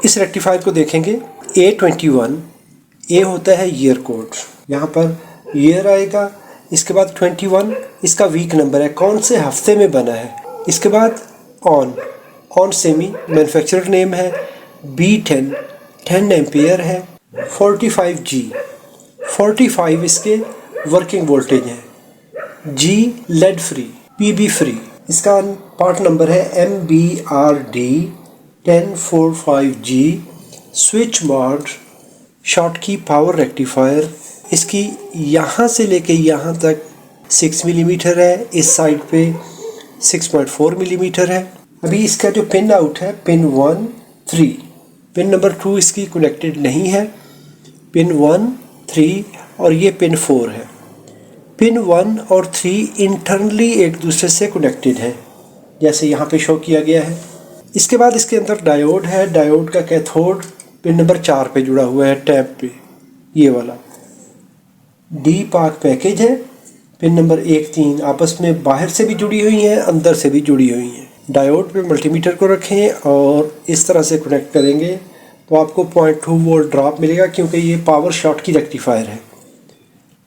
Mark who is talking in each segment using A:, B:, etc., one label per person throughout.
A: इस रेक्टिफायर को देखेंगे A21, ए होता है ईयर कोड, यहाँ पर ईयर आएगा। इसके बाद 21 इसका वीक नंबर है, कौन से हफ्ते में बना है। इसके बाद ऑन सेमी मैन्युफैक्चरर नेम है। B10 10 एम्पियर है। 45 इसके वर्किंग वोल्टेज है। G lead free, PB free. इसका पार्ट नंबर है MBRD 1045G। Switch mode short की पावर रेक्टिफायर। इसकी यहाँ से लेके यहाँ तक 6 मिलीमीटर है, इस साइड पे 6.4 मिलीमीटर है। अभी इसका जो पिन आउट है पिन 1, 3, पिन नंबर 2 इसकी कनेक्टेड नहीं है। पिन 1, 3 और ये पिन 4 है। पिन 1 और 3 इंटरनली एक दूसरे से कनेक्टेड है, जैसे यहाँ पे शो किया गया है। इसके बाद इसके अंदर डायोड है। डायोड का कैथोड पिन नंबर 4 पे जुड़ा हुआ है, टैप पे, ये वाला। डी पाक पैकेज है। पिन नंबर 1, 3 आपस में बाहर से भी जुड़ी हुई हैं, अंदर से भी जुड़ी हुई हैं। डायोड पे मल्टीमीटर को रखें और इस तरह से कनेक्ट करेंगे तो आपको 0.2 वोल्ट ड्रॉप मिलेगा, क्योंकि ये पावर शॉर्ट की रेक्टिफायर है।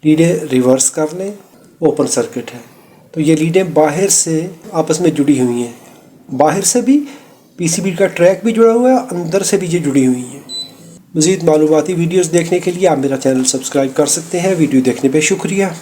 A: लीडें रिवर्स कर लें, ओपन सर्किट है। तो ये लीडें बाहर से आपस में जुड़ी हुई हैं, बाहर से भी पीसीबी का ट्रैक भी जुड़ा हुआ है, अंदर से भी ये जुड़ी हुई हैं। मज़ीद मालूमाती वीडियोस देखने के लिए आप मेरा चैनल सब्सक्राइब कर सकते हैं। वीडियो देखने पे शुक्रिया।